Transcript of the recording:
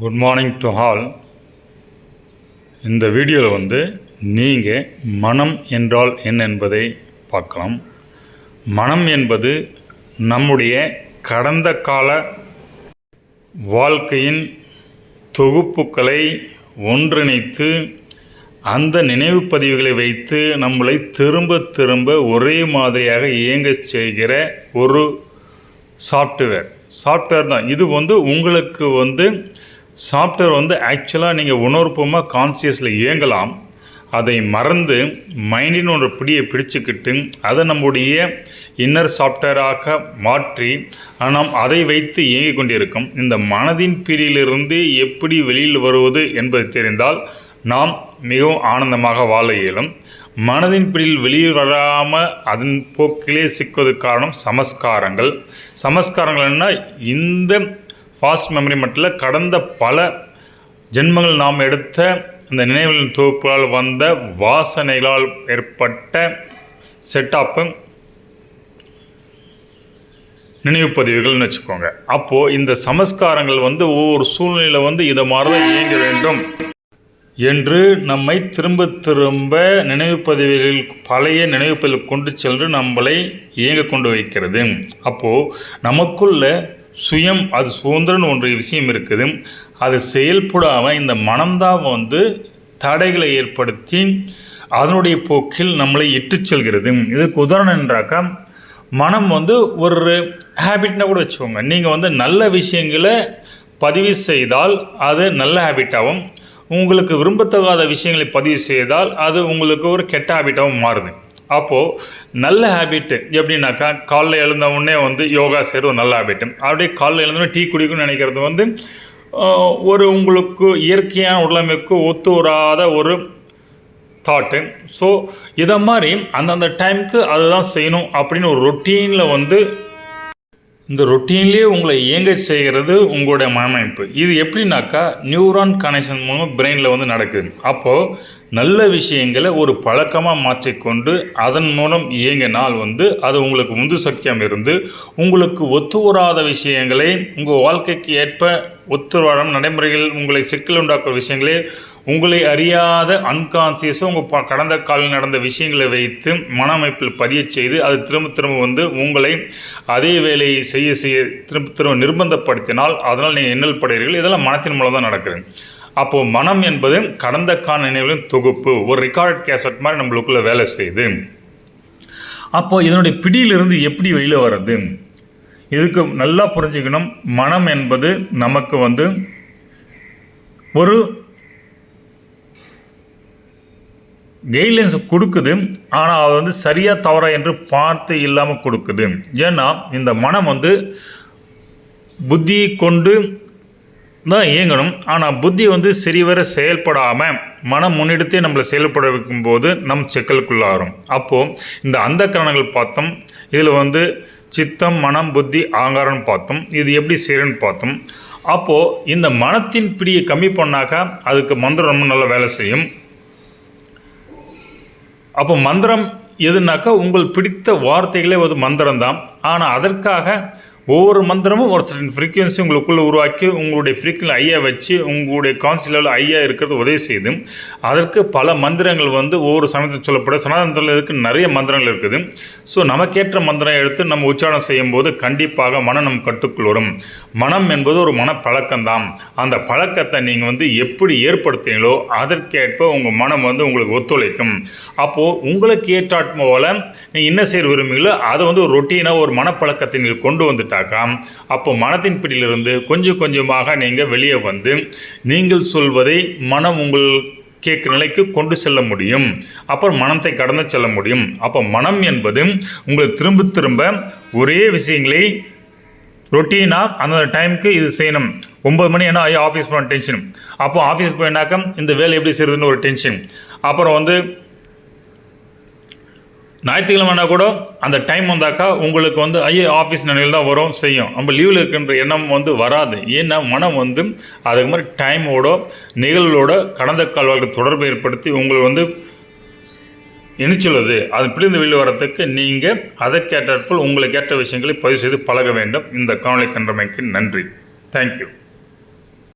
Good morning to all. இந்த வீடியோவில் நீங்கள் மனம் என்றால் என்ன என்பதை பார்க்கலாம். மனம் என்பது நம்முடைய கடந்த கால வாழ்க்கையின் தொகுப்புகளை ஒன்றிணைத்து அந்த நினைவு பதிவுகளை வைத்து நம்மளை திரும்ப திரும்ப ஒரே மாதிரியாக இயங்க செய்கிற ஒரு சாஃப்ட்வேர் தான் இது. உங்களுக்கு சாஃப்ட்வேர் ஆக்சுவலாக நீங்கள் உணர்வுபூர்வமாக கான்சியஸில் இயங்கலாம். அதை மறந்து மைண்டின் ஒரு பிடியை பிடிச்சிக்கிட்டு அதை நம்முடைய இன்னர் சாஃப்ட்வேராக மாற்றி நாம் அதை வைத்து இயங்கிக் கொண்டிருக்கும். இந்த மனதின் பிடியிலிருந்து எப்படி வெளியில் வருவது என்பது தெரிந்தால் நாம் மிகவும் ஆனந்தமாக வாழ இயலும். மனதின் பிடியில் வெளியில் வராமல் அதன் போக்கிலே சிக்குவதற்கு காரணம் சமஸ்காரங்கள் என்ன, இந்த ஃபாஸ்ட் மெமரி மட்டும் கடந்த பல ஜென்மங்கள் நாம் எடுத்த இந்த நினைவுகளின் தொகுப்பால் வந்த வாசனைகளால் ஏற்பட்ட செட்டப்பு நினைவு பதிவுகள்னு வச்சுக்கோங்க. அப்போது இந்த சமஸ்காரங்கள் ஒவ்வொரு சூழ்நிலையில் இதை மாதிரி தான் இயங்க வேண்டும் என்று நம்மை திரும்ப திரும்ப நினைவு பதிவுகளில் பழைய நினைவு பதிவுகள் கொண்டு சென்று நம்மளை இயங்க கொண்டு வைக்கிறது. அப்போது நமக்குள்ள சுயம், அது சுதந்திரன்னு ஒன்று விஷயம் இருக்குது. அது செயல்படாமல் இந்த மனம்தான் தடைகளை ஏற்படுத்தி அதனுடைய போக்கில் நம்மளை இட்டு செல்கிறது. இதுக்கு உதாரணம் என்றாக்கா, மனம் ஒரு ஹேபிட்னா கூட வச்சுக்கோங்க. நீங்கள் நல்ல விஷயங்களை பதிவு செய்தால் அது நல்ல ஹேபிட்டாகவும், உங்களுக்கு விரும்பத்தகாத விஷயங்களை பதிவு செய்தால் அது உங்களுக்கு ஒரு கெட்ட ஹேபிட்டாகவும் மாறுது. அப்போது நல்ல ஹேபிட்டு எப்படின்னாக்கா, காலைல எழுந்த உடனே யோகா செய்கிறது ஒரு நல்ல ஹேபிட்டு. அப்படியே காலைல எழுந்தோடனே டீ குடிக்கணும்னு நினைக்கிறது ஒரு உங்களுக்கு இயற்கையான உடலமைக்கு ஒத்து வராத ஒரு தாட்டு. ஸோ இதை மாதிரி அந்தந்த டைமுக்கு அதுதான் செய்யணும் அப்படின்னு ஒரு ரொட்டீனில் இந்த ரொட்டீன்லேயே உங்களை இயங்க செய்கிறது உங்களுடைய மனமைப்பு. இது எப்படின்னாக்கா, நியூரான் கனெக்ஷன் மூலம் பிரெயினில் நடக்குது. அப்போது நல்ல விஷயங்களை ஒரு பழக்கமாக மாற்றிக்கொண்டு அதன் மூலம் இயங்கினால் அது உங்களுக்கு உந்து சக்தியாக இருந்து உங்களுக்கு ஒத்து வராத விஷயங்களை உங்கள் வாழ்க்கைக்கு ஏற்ப ஒத்து வரும் நடைமுறைகள் உங்களை சிக்கல் உண்டாக்குற விஷயங்களே உங்களை அறியாத அன்கான்சியஸாக உங்கள் கடந்த காலில் நடந்த விஷயங்களை வைத்து மன அமைப்பில் பதிய செய்து அது திரும்ப திரும்ப உங்களை அதே வேலையை செய்ய திரும்ப நிர்பந்தப்படுத்தினால் அதனால் நீங்கள் எண்ணல் படுகிறீர்கள். இதெல்லாம் மனத்தின் மூலம் தான் நடக்குது. அப்போது மனம் என்பது கடந்த கால நினைவுகளின் தொகுப்பு, ஒரு ரெக்கார்ட் கேசட் மாதிரி நம்மளுக்குள்ளே வேலை செய்யுது. அப்போது இதனுடைய பிடியிலிருந்து எப்படி வெளியில் வர்றது, இதுக்கு நல்லா புரிஞ்சுக்கணும். மனம் என்பது நமக்கு ஒரு கைட்லைன்ஸ் கொடுக்குது. ஆனால் அது சரியாக தவறா என்று பார்த்து இல்லாமல் கொடுக்குது. ஏன்னா இந்த மனம் புத்தியை கொண்டு தான் இயங்கணும். ஆனால் புத்தி சரிவர செயல்படாமல் மனம் முன்னெடுத்தே நம்மளை செயல்பட வைக்கும்போது நம் சிக்கலுக்குள்ளாகும். அப்போது இந்த அந்த கரணங்கள் பார்த்தோம். இதில் சித்தம், மனம், புத்தி, ஆங்காரம்னு பார்த்தோம். இது எப்படி செய்யணும்னு பார்த்தோம். அப்போது இந்த மனத்தின் பிடியை கம்மி பண்ணாக்கா அதுக்கு மந்திரம் ரொம்ப நல்லா வேலை செய்யும். அப்போ மந்திரம் எதுனாக்கா, உங்கள் பிடித்த வார்த்தைகளே ஒரு மந்திரம் தான். ஆனால் அதற்காக ஒவ்வொரு மந்திரமும் ஒரு சர்டன் ஃப்ரீக்குவன்சி உங்களுக்குள்ளே உருவாக்கி உங்களுடைய ஃப்ரீக்குவன்சி ஐயா வச்சு உங்களுடைய கான்சியஸில் ஐயா இருக்கிறது உதவி செய்யுது. அதற்கு பல மந்திரங்கள் ஒவ்வொரு சமயத்தில் சொல்லப்பட சனாதனத்தில் இதுக்கு நிறைய மந்திரங்கள் இருக்குது. ஸோ நமக்கேற்ற மந்திரம் எடுத்து நம்ம உச்சாரணம் செய்யும்போது கண்டிப்பாக மனம் நம் கட்டுக்குள் வரும். மனம் என்பது ஒரு மனப்பழக்கம்தான். அந்த பழக்கத்தை நீங்கள் எப்படி ஏற்படுத்தினீங்களோ அதற்கேற்ப உங்கள் மனம் உங்களுக்கு ஒத்துழைக்கும். அப்போது உங்களுக்கு ஏற்றாட்ம போல் நீங்கள் என்ன செய்ய விரும்புகிறீங்களோ அதை ஒரு ரொட்டீனாக ஒரு மனப்பழக்கத்தை நீங்கள் கொண்டு வந்துட்டு அப்போ மனத்தின் பிடியிலிருந்து கொஞ்சம் கொஞ்சமாக நீங்கள் வெளியே நீங்கள் சொல்வதை மனம் உங்கள் கேட்குற நிலைக்கு கொண்டு செல்ல முடியும். அப்புறம் மனத்தை கடந்து செல்ல முடியும். அப்போ மனம் என்பது உங்களை திரும்ப திரும்ப ஒரே விஷயங்களை ரொட்டீனாக அந்த டைமுக்கு இது செய்யணும். 9 மணி ஏன்னா ஆஃபீஸ் போன டென்ஷன், அப்போ ஆஃபீஸ் போயினாக்கா இந்த வேலை எப்படி செய்கிறதுன்னு ஒரு டென்ஷன். அப்புறம் ஞாயிற்றுக்கிழமைனா கூட அந்த டைம் வந்தாக்கா உங்களுக்கு ஐயோ ஆஃபீஸ் நினைவில் தான் வரும் செய்யும். நம்ம லீவில் இருக்கின்ற எண்ணம் வராது. ஏன்னா மனம் அதுக்கு மாதிரி டைமோட நிகழ்வோட கடந்த கால வாழ்க்கை தொடர்பை ஏற்படுத்தி உங்களை இணைச்சுள்ளது. அது பிடிந்து வெளியில் வரத்துக்கு நீங்கள் அதற்கேற்றாற்போல் உங்களுக்கு ஏற்ற விஷயங்களை பதிவு செய்து பழக வேண்டும். இந்த காணொளி கண்டமைக்கு நன்றி. தேங்க்யூ.